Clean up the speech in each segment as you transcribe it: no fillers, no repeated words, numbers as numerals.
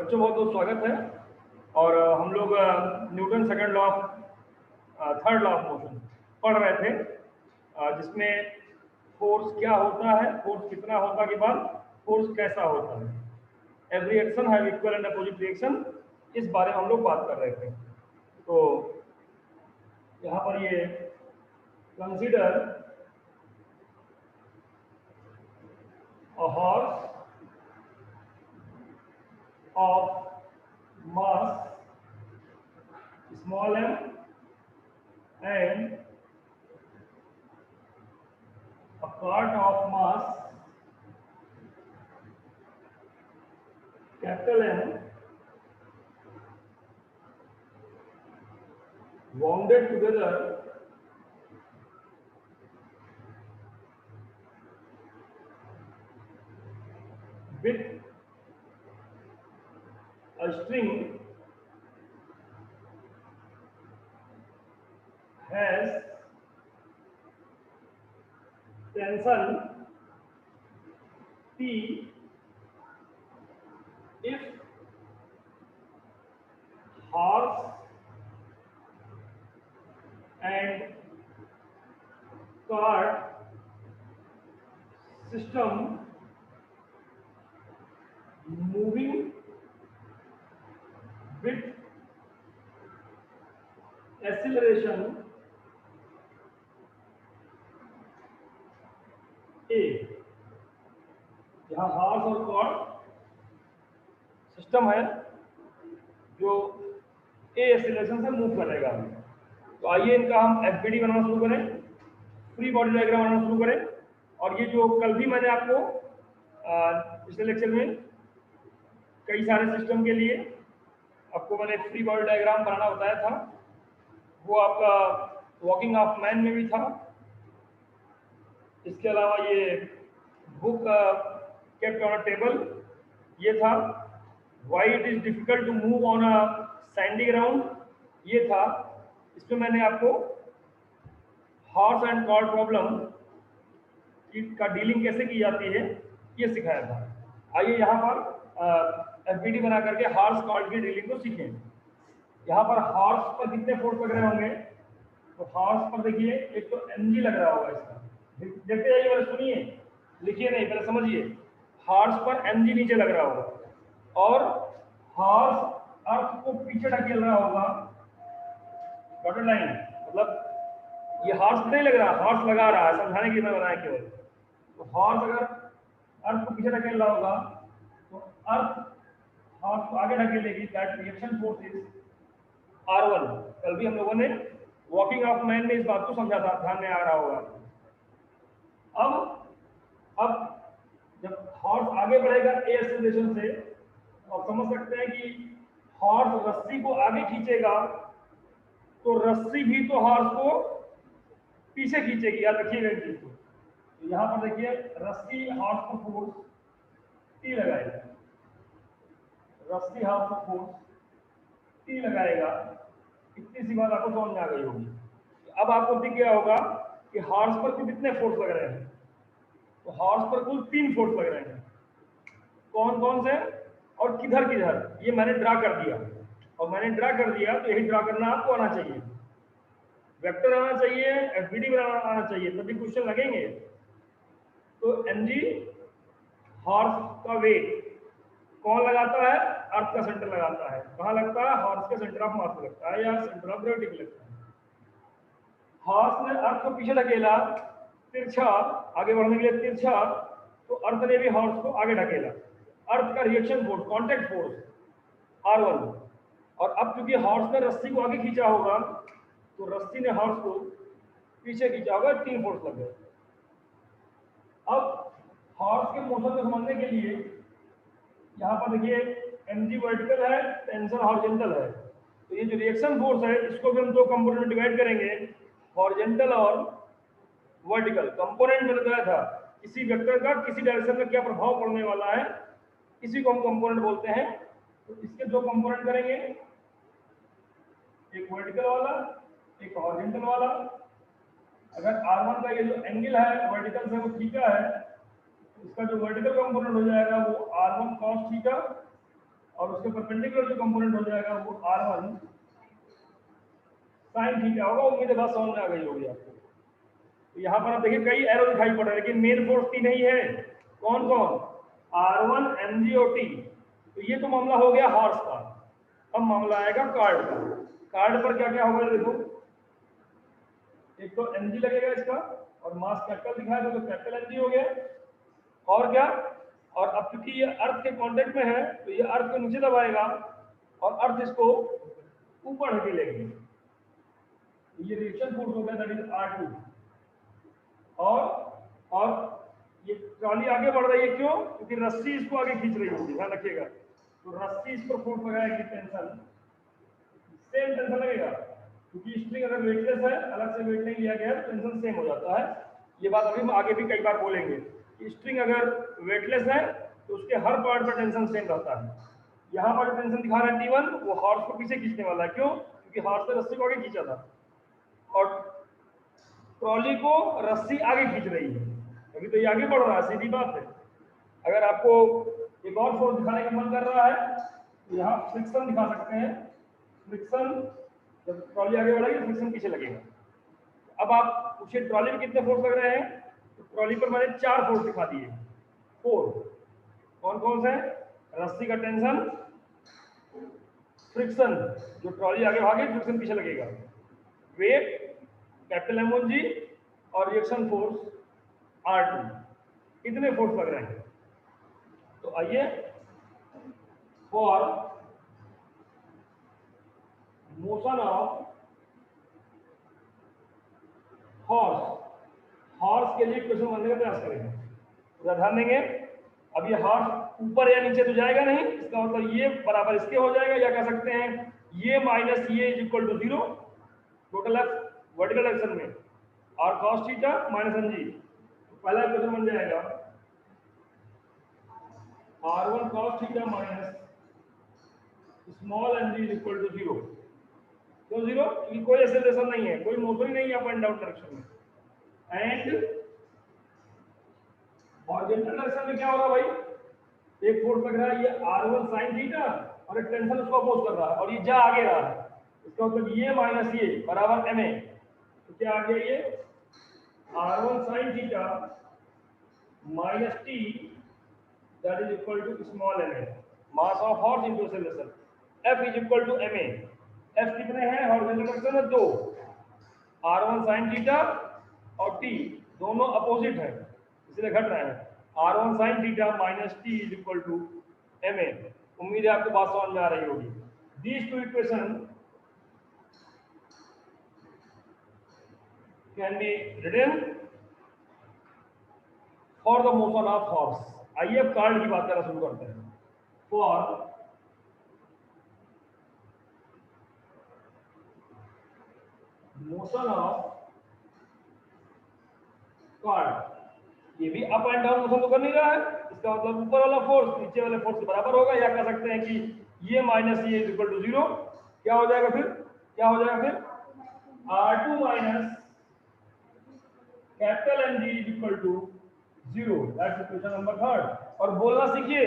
बच्चों बहुत बहुत स्वागत है। और हम लोग Newton second law third law of motion पढ़ रहे थे, जिसमें फोर्स क्या होता है, फोर्स कितना होता के बाद फोर्स कैसा होता है, every action have equal and opposite reaction, इस बारे में हम लोग बात कर रहे थे। तो यहाँ पर ये consider a horse of mass small m and a part of mass capital M wounded together with a string has tension T if horse and cart system moving with acceleration A। यहाँ horse और cord system है जो ए acceleration से move करेगा। तो आइए इनका हम एफबीडी बनाना शुरू करें, फ्री बॉडी डायग्राम बनाना शुरू करें। और ये जो कल भी मैंने आपको पिछले लेक्चर में कई सारे सिस्टम के लिए आपको मैंने फ्री बॉडी डायग्राम बनाना बताया था, वो आपका वॉकिंग ऑफ मैन में भी था। इसके अलावा ये book kept on a table ये था, why it is difficult to move on a sandy ground ये था। इसमें मैंने आपको हॉर्स एंड कॉर्ड प्रॉब्लम का डीलिंग कैसे की जाती है ये सिखाया था। आइए यहाँ पर एफबीडी बना करके हॉर्स कॉर्ड की डीलिंग को सीखें। यहाँ पर हॉर्स पर कितने फोर्स लग रहे होंगे, तो हॉर्स पर देखिए एक तो एमजी लग रहा होगा इसका, देखते जाइए, पहले सुनिए, लिखिए नहीं, पहले समझिए। हॉर्स पर एमजी नीचे लग रहा होगा और हॉर्स अर्थ को पीछे ढकेल रहा होगा, डॉटेड लाइन, मतलब ये हॉर्स नहीं लग रहा, हॉर्स लगा रहा है, समझाने के लिए मैं बनाया केवल। तो हॉर्स अगर अर्थ को पीछे ढकेल रहा होगा तो अर्थ हॉर्स को आगे ढकेलेगी, that reaction force is R1। कल भी हम लोगों ने वॉकिंग ऑफ मैन में इस बात को समझा था, ध्यान में आ रहा होगा। अब जब हॉर्स आगे बढ़ेगा ए एक्सेलरेशन से, तो आप समझ सकते हैं कि हॉर्स रस्सी को आगे खींचेगा तो रस्सी भी तो हॉर्स को पीछे खींचेगी, याद रखिएगा इस चीज को। तो यहाँ पर देखिए रस्सी हॉर्स को फोर्स टी लगाएगा, रस्सी हॉर्स को फोर्स टी लगाएगा। इतनी सी बात आपको समझ में आ गई होगी। अब आपको दिख गया होगा कि हॉर्स पर कितने फोर्स लग रहे हैं। तो हॉर्स पर कुल 3 फोर्स लग रहे हैं। कौन कौन से और किधर किधर ये मैंने ड्रा कर दिया, और मैंने ड्रा कर दिया तो यही ड्रा करना आपको आना चाहिए, वेक्टर आना चाहिए, एफबीडी बनाना आना चाहिए, तभी क्वेश्चन लगेंगे। तो एमजी हॉर्स का वेट कौन लगाता है, अर्थ का सेंटर लगाता है। कहाँ लगता है, हॉर्स के सेंटर ऑफ मास लगता है या सेंटर ऑफ ग्रेविटी पे लगता है। हॉर्स ने अर्थ को पीछे ढकेला तिरछा, आगे बढ़ने के लिए तिरछा, तो अर्थ ने भी हॉर्स को आगे ढकेला। अर्थ का reaction force, contact force R1। और अब क्योंकि हॉर्स ने रस्सी को आगे खींचा होगा तो रस्सी ने हॉर्स को पीछे खींचा होगा, 3 फोर्स लग गए। अब हॉर्स के मोशन को समझने के लिए यहाँ पर देखिए mg वर्टिकल है, टेंशन हॉरिजॉन्टल है। तो ये जो रिएक्शन फोर्स है इसको भी हम 2 कंपोनेंट में डिवाइड करेंगे, हॉरिजॉन्टल और वर्टिकल। कंपोनेंट में बताया था किसी वेक्टर का किसी डायरेक्शन में क्या प्रभाव पड़ने वाला है, इसी को हम कंपोनेंट बोलते हैं। तो इसके 2 कंपोनेंट करेंगे, एक वर्टिकल वाला एक हॉरिजॉन्टल वाला। अगर R1 का ये जो एंगल है वर्टिकल से वो थीटा है, इसका जो वर्टिकल कंपोनेंट हो जाएगा वो R1 cos थीटा और उसके परपेंडिकुलर जो कंपोनेंट हो जाएगा वो R1 साइन थीटा होगा। उम्मीद है बात समझ में आ गई होगी आपको। तो यहाँ पर आप देखिए कई एरो दिखाई पड़ रहे हैं, लेकिन मेन फोर्स तीन ही है। कौन कौन? R1 mg और T। तो ये तो मामला हो गया हॉर्स का। अब मामला आएगा कार्ड का। कार्ड पर क्या क्या होगा देखो, एक तो mg लगेगा इसका, और मास कैपिटल दिखाया तो कैपिटल mg हो गया। और क्या? और अब क्योंकि ये अर्थ के कांटेक्ट में है तो ये अर्थ को नीचे दबाएगा और अर्थ इसको ऊपर ढकेलेगी। ये रिएक्शन फोर्स हो गया, दैट इज R2। और ये ट्रॉली आगे बढ़ रही है, क्यों? क्योंकि रस्सी इसको आगे खींच रही होगी, ध्यान रखिएगा। तो रस्सी इस पर फोर्स लगाएगी, टेंशन सेम टेंशन लगेगा, क्योंकि स्ट्रिंग अगर वेटलेस है, अलग से वेट नहीं लिया गया तो टेंशन सेम हो जाता है। ये बात अभी हम आगे भी कई बार बोलेंगे कि स्ट्रिंग अगर वेटलेस है तो उसके हर पार्ट पर टेंशन सेम रहता है। यहाँ पर जो टेंशन दिखा रहा है T1, वो हॉर्स को पीछे खींचने वाला है। क्यों? क्योंकि हॉर्स ने रस्सी को आगे खींचा था और ट्रॉली को रस्सी आगे खींच रही है। अभी तो ये आगे बढ़ रहा है, सीधी बात है। अगर आपको एक और फोर्स दिखाने का मन कर रहा है तो यहाँ फ्रिक्शन दिखा सकते हैं। फ्रिक्शन, जब ट्रॉली आगे बढ़ेगी तो फ्रिक्शन पीछे लगेगा। अब आप पूछिए ट्रॉली में कितने फोर्स लग रहे हैं, तो ट्रॉली पर मैंने 4 फोर्स दिखा दिए। 4 कौन कौन से? रस्सी का टेंशन, फ्रिक्शन जो ट्रॉली आगे भागे फ्रिक्शन पीछे लगेगा, वेट कैपिटल M1G, और रिएक्शन फोर्स R2। कितने फोर्स लग रहे हैं? तो आइए, फॉर मोशन ऑफ हॉर्स के लिए क्वेश्चन बनने का प्रयास करेंगे। तो ध्यान देंगे, अब ये हॉर्स ऊपर या नीचे तो जाएगा नहीं, इसका मतलब ये बराबर इसके हो जाएगा, या कह सकते हैं ये माइनस ये is equal to 0 total F vertical direction में, और cos थीटा माइनस mg। तो पहला क्वेश्चन बन जाएगा R1 cos theta minus small mg is equal to 0। क्यों 0? क्योंकि कोई एक्सेलरेशन नहीं है, कोई मोशन ही नहीं है अप एंड डाउन डायरेक्शन में। एंड हॉरिजॉन्टल डायरेक्शन में क्या हो रहा है भाई? एक फोर्स लग रहा है ये R1 sin थीटा, और एक टेंशन उसको अपोज कर रहा है, और ये जा आगे रहा है। इसका मतलब ये माइनस ये बराबर ma। तो क्या आ गया ये? R1 sin theta minus t that is equal to small ma, mass of horse into acceleration. F is equal to ma। F कितने हैं हॉरिजॉन्टल डायरेक्शन में? 2। R1 sin थीटा और t दोनों अपोजिट है, इसलिए घट रहे हैं। R1 sin theta minus t is equal to ma। उम्मीद है आपको बात समझ में आ रही होगी। These two equations can be written for the motion of horse। आइए अब कार्ड की बात करना शुरू करते हैं। For motion of कार्ड, ये भी अप एंड डाउन मोशन तो कर नहीं रहा है, इसका मतलब ऊपर वाला फोर्स नीचे वाले फोर्स के बराबर होगा, या कह सकते हैं कि ये माइनस ये इज इक्वल टू 0। क्या हो जाएगा फिर? क्या हो जाएगा फिर? R2 minus capital mg is equal to 0। That's equation number 3। और बोलना सीखिए,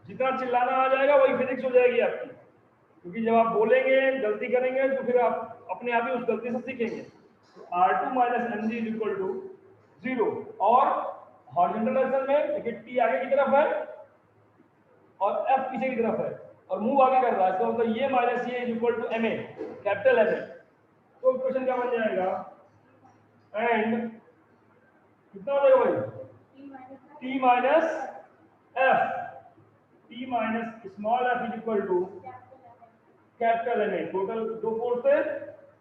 जितना चिल्लाना आ जाएगा वही फिजिक्स हो जाएगी आपकी, क्योंकि जब आप बोलेंगे गलती करेंगे तो फिर आप अपने आप ही उस गलती से सीखेंगे। तो R2 minus mg is equal to 0। और हॉरिजॉन्टल डायरेक्शन में देखिए t आगे की तरफ है और f पीछे की तरफ है, और मूव आगे कर रहा है, तो मतलब ये माइनस ये is equal to ma capital ma। तो इक्वेशन क्या बन जाएगा? एंड कितना हो जाएगा भाई? t minus f, t minus small f is equal to capital ma। Total दो फोर्स है,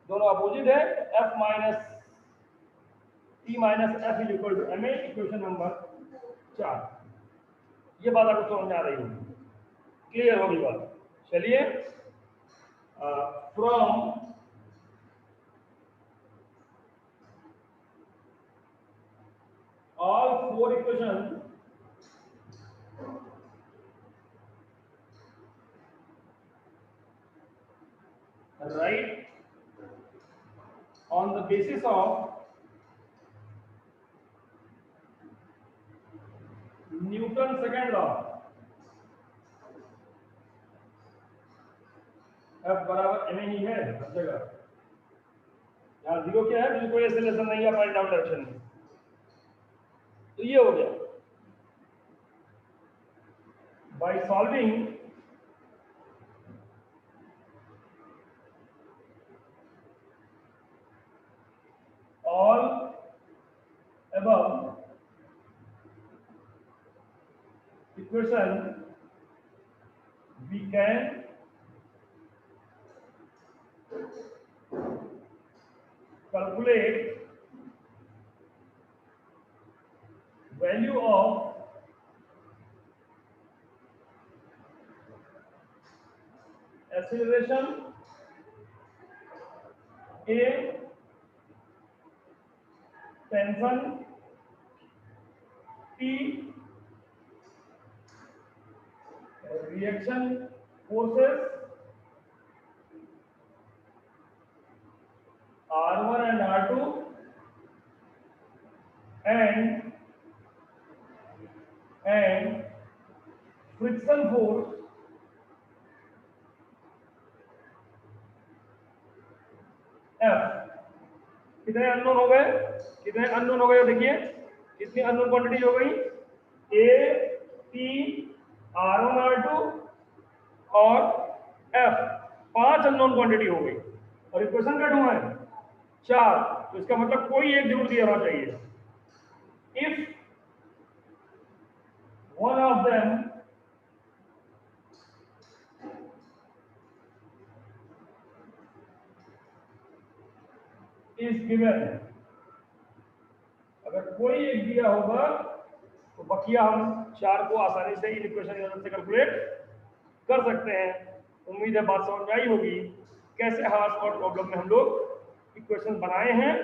दोनों अपोजिट है। f minus t minus f is equal to ma, equation number 4। ये बात आपको समझ में आ रही होगी, क्लियर होगी बात। चलिए, from all 4 equations write on the basis of Newton's second law। F बराबर एम ही है हर जगह। यहाँ जीरो क्या है, क्योंकि कोई एक्सेलरेशन नहीं है अप एंड डाउन डायरेक्शन में। तो ये हो गया। By solving all above equation, we can calculate value of acceleration A, tension T, reaction forces R1 and R2, and friction force F। कितने अननोन हो गए, कितने अननोन हो गए, देखिए कितनी अननोन क्वांटिटी हो गई, ए टी R1 R2 और F, 5 अननोन क्वांटिटी हो गई। और इक्वेशन क्या ढूंढा है, 4। तो इसका मतलब कोई एक जरूर दिया होना चाहिए। If one of them is given, अगर कोई एक दिया होगा तो बकिया हम 4 को आसानी से इन इक्वेशन की मदद से कैलकुलेट कर सकते हैं। उम्मीद है बात समझ में आई होगी, कैसे हार्श और प्रॉब्लम में हम लोग इक्वेशन बनाए हैं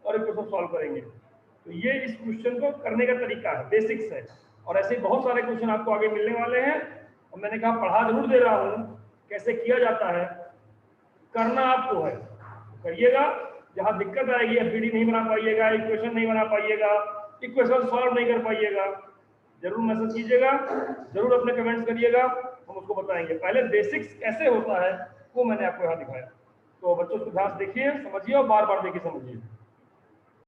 और इक्वेशन सॉल्व करेंगे। तो ये इस क्वेश्चन को करने का तरीका है, बेसिक्स है। और ऐसे बहुत सारे क्वेश्चन आपको आगे मिलने वाले हैं, और मैंने कहा पढ़ा जरूर दे रहा हूँ कैसे किया जाता है, करना आपको है, करिएगा। जहां दिक्कत आएगी, एफबीडी नहीं बना पाइएगा, इक्वेशन नहीं बना पाइएगा, इक्वेशन सॉल्व नहीं कर पाइएगा, जरूर मैसेज कीजिएगा, जरूर अपने कमेंट्स करिएगा, हम उसको बताएंगे। पहले बेसिक्स कैसे होता है वो मैंने आपको यहाँ दिखाया। तो बच्चों को ध्यान देखिए, समझिए और बार बार देखिए, समझिए।